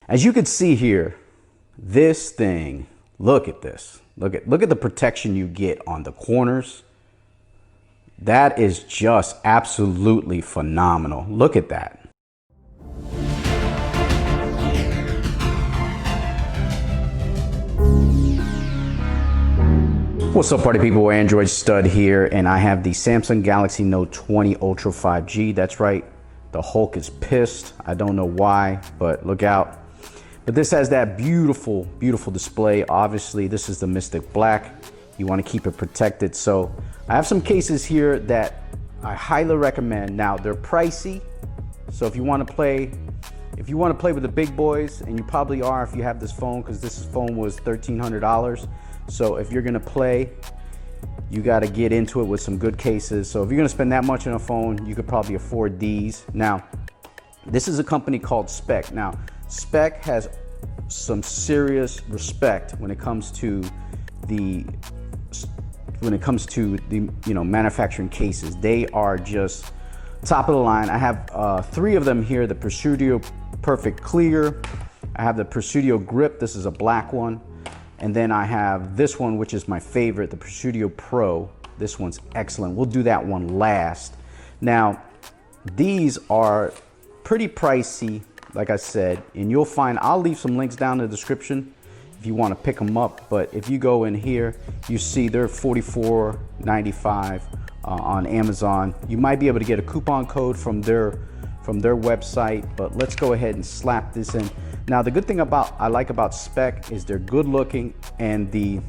As you can see here, this thing, look at this. Look at the protection you get on the corners. That is just absolutely phenomenal. Look at that. What's up, party people? Android Stud here, and I have the Samsung Galaxy Note 20 Ultra 5G. That's right, the Hulk is pissed. I don't know why, but look out. But this has that beautiful, beautiful display. Obviously, this is the Mystic Black. You want to keep it protected. So I have some cases here that I highly recommend. Now, they're pricey, so if you want to play with the big boys, and you probably are if you have this phone, because this phone was $1,300. So if you're gonna play, you gotta get into it with some good cases. So if you're gonna spend that much on a phone, you could probably afford these. Now, this is a company called Spec. Now, Spec has some serious respect when it comes to the manufacturing cases. They are just top of the line. I have 3 of them here: the Presidio Perfect Clear, I have the Presidio Grip, this is a black one, and then I have this one, which is my favorite, the Presidio Pro. This one's excellent. We'll do that one last. Now, these are pretty pricey, like I said, and you'll find, I'll leave some links down in the description if you want to pick them up. But if you go in here, you see they're $44.95 on Amazon. You might be able to get a coupon code from their website, but let's go ahead and slap this in. Now, the good thing I like about Spec is they're good looking, and the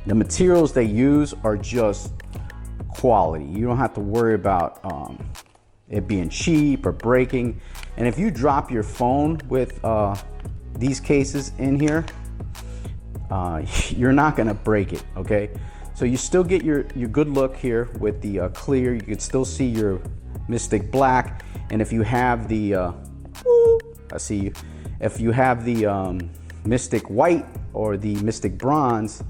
materials they use are just quality. You don't have to worry about it being cheap or breaking. And if you drop your phone with these cases in here, you're not gonna break it, okay? So you still get your good look here with the clear. You can still see your Mystic Black. And if you have the, I see you. If you have the Mystic White or the Mystic Bronze,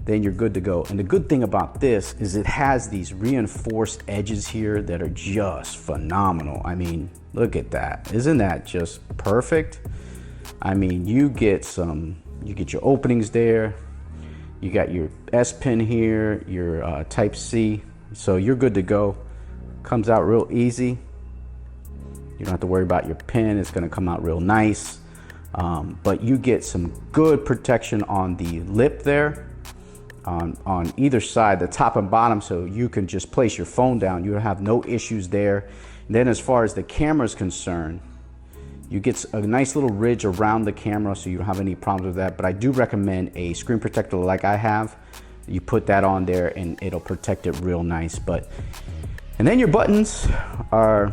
then you're good to go. And the good thing about this is it has these reinforced edges here that are just phenomenal. I mean, look at that. Isn't that just perfect? I mean, you get your openings there. You got your S Pen here, your Type C. So you're good to go. Comes out real easy. You don't have to worry about your pen. It's gonna come out real nice. But you get some good protection on the lip there, on either side, the top and bottom, so you can just place your phone down. You have no issues there. And then as far as the camera is concerned, you get a nice little ridge around the camera, so you don't have any problems with that. But I do recommend a screen protector like I have. You put that on there and it'll protect it real nice. And then your buttons are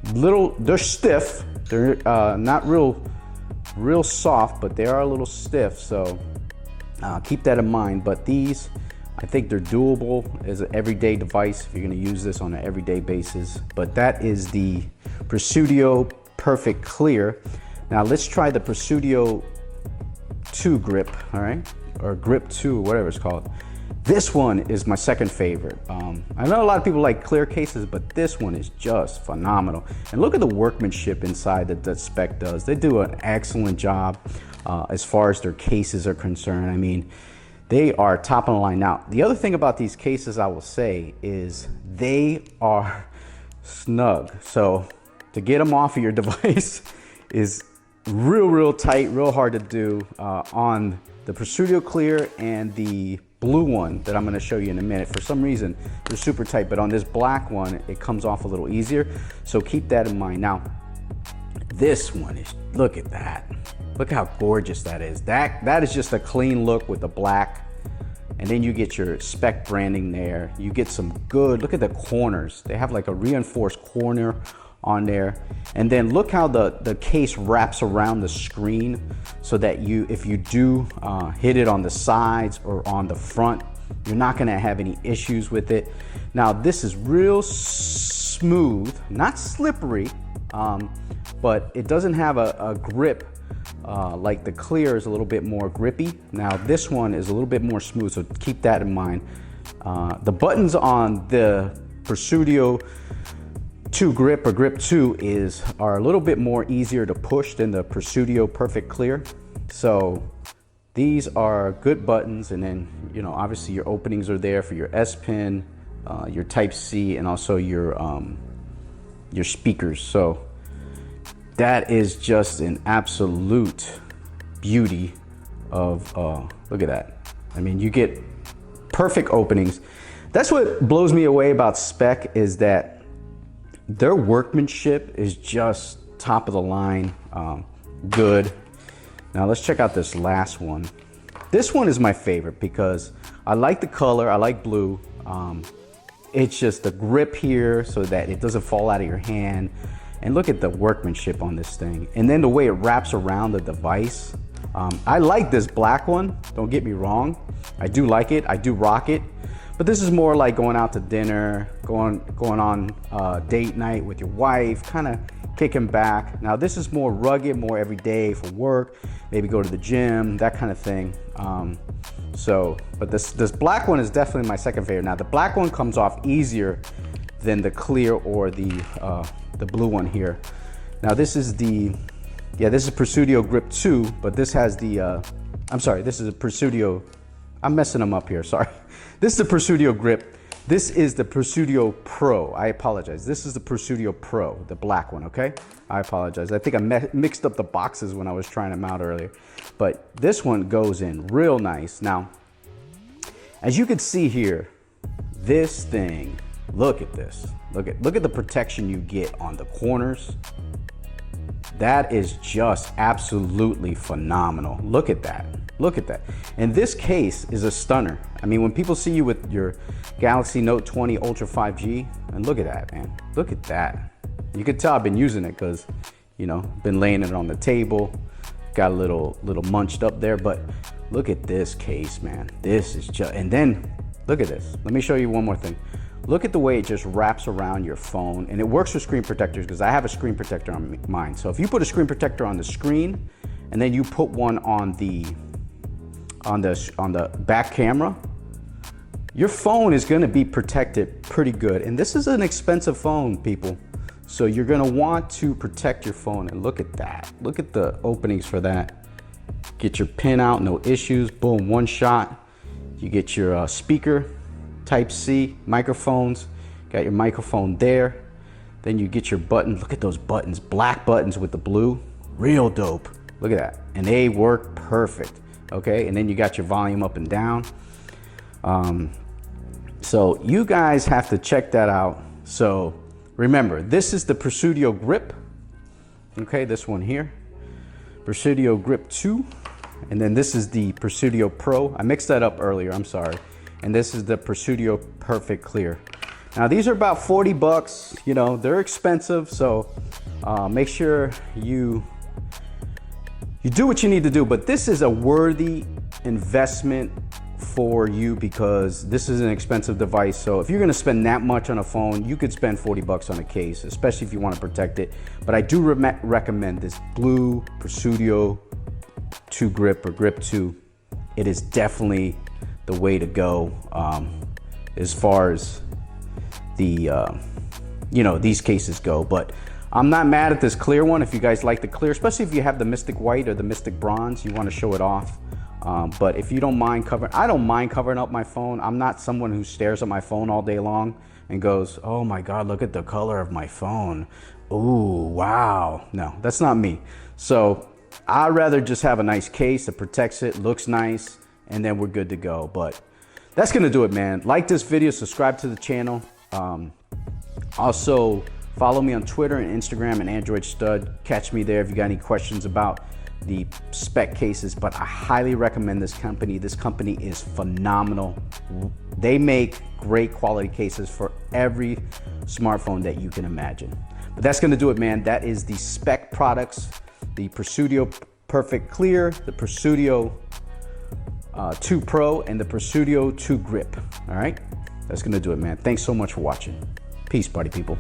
they're stiff. They're not real soft, but they are a little stiff, so keep that in mind. But these, I think they're doable as an everyday device if you're going to use this on an everyday basis. But that is the Presidio Perfect Clear. Now let's try the Presidio 2 Grip, all right, or Grip 2, whatever it's called. This one is my second favorite. I know a lot of people like clear cases, but this one is just phenomenal. And look at the workmanship inside that Spec does. They do an excellent job as far as their cases are concerned. I mean, they are top of the line. Now, the other thing about these cases I will say is they are snug. So to get them off of your device is real tight, real hard to do on the Presidio Clear and the blue one that I'm going to show you in a minute. For some reason, they're super tight, but on this black one, it comes off a little easier. So keep that in mind. Now, this one is, look at that. Look how gorgeous that is. That is just a clean look with the black. And then you get your Spec branding there. You get some good, look at the corners. They have like a reinforced corner on there. And then look how the case wraps around the screen, so that if you do hit it on the sides or on the front, you're not gonna have any issues with it. Now, this is real smooth, not slippery, but it doesn't have a grip like the clear is a little bit more grippy. Now, this one is a little bit more smooth, so keep that in mind. The buttons on the Presidio 2 grip or grip 2 are a little bit more easier to push than the Presidio Perfect Clear. So these are good buttons, and then, you know, obviously your openings are there for your S Pen, your Type C, and also your speakers. So that is just an absolute beauty of, look at that. I mean, you get perfect openings. That's what blows me away about Spec, is that their workmanship is just top of the line, good. Now let's check out this last one. This one is my favorite because I like the color, I like blue. It's just the grip here so that it doesn't fall out of your hand. And look at the workmanship on this thing. And then the way it wraps around the device. I like this black one, don't get me wrong. I do like it, I do rock it. But this is more like going out to dinner, going on date night with your wife, kind of kicking back. Now this is more rugged, more everyday for work, maybe go to the gym, that kind of thing. But this black one is definitely my second favorite. Now the black one comes off easier than the clear or the blue one here. Now this is this is Presidio Grip 2, but this has the, I'm sorry, this is a Presidio, I'm messing them up here, sorry. This is the Presidio Grip. This is the Presidio Pro. I apologize. This is the Presidio Pro, the black one, okay? I apologize. I think I mixed up the boxes when I was trying them out earlier. But this one goes in real nice. Now, as you can see here, this thing, look at this. Look at the protection you get on the corners. That is just absolutely phenomenal. Look at that. Look at that. And this case is a stunner. I mean, when people see you with your Galaxy Note 20 Ultra 5G, and look at that, man. Look at that. You can tell I've been using it because, you know, been laying it on the table. Got a little munched up there, but look at this case, man. This is just, and then look at this. Let me show you one more thing. Look at the way it just wraps around your phone, and it works with screen protectors because I have a screen protector on mine. So if you put a screen protector on the screen and then you put one on the back camera, your phone is going to be protected pretty good. And this is an expensive phone, people. So you're going to want to protect your phone. And look at that. Look at the openings for that. Get your pin out, no issues. Boom, one shot. You get your speaker, Type C, microphones. Got your microphone there. Then you get your buttons. Look at those buttons, black buttons with the blue. Real dope. Look at that. And they work perfect. Okay, and then you got your volume up and down. So you guys have to check that out. So remember, this is the Presidio Grip. Okay, this one here. Presidio Grip 2. And then this is the Presidio Pro. I mixed that up earlier, I'm sorry. And this is the Presidio Perfect Clear. Now these are about 40 bucks. You know, they're expensive. So make sure you do what you need to do, but this is a worthy investment for you because this is an expensive device. So if you're gonna spend that much on a phone, you could spend 40 bucks on a case, especially if you want to protect it. But I do recommend this blue Presidio 2 grip or grip 2. It is definitely the way to go as far as the these cases go. But I'm not mad at this clear one. If you guys like the clear, especially if you have the Mystic White or the Mystic Bronze, you want to show it off. But if you don't mind covering, I don't mind covering up my phone. I'm not someone who stares at my phone all day long and goes, oh my God, look at the color of my phone. Ooh, wow. No, that's not me. So I'd rather just have a nice case that protects it, looks nice, and then we're good to go. But that's gonna do it, man. Like this video, subscribe to the channel. Also, follow me on Twitter and Instagram and Android Stud. Catch me there if you got any questions about the Spec cases. But I highly recommend this company. This company is phenomenal. They make great quality cases for every smartphone that you can imagine. But that's gonna do it, man. That is the Spec products, the Presidio Perfect Clear, the Presidio 2 Pro, and the Presidio 2 Grip. All right, that's gonna do it, man. Thanks so much for watching. Peace, party people.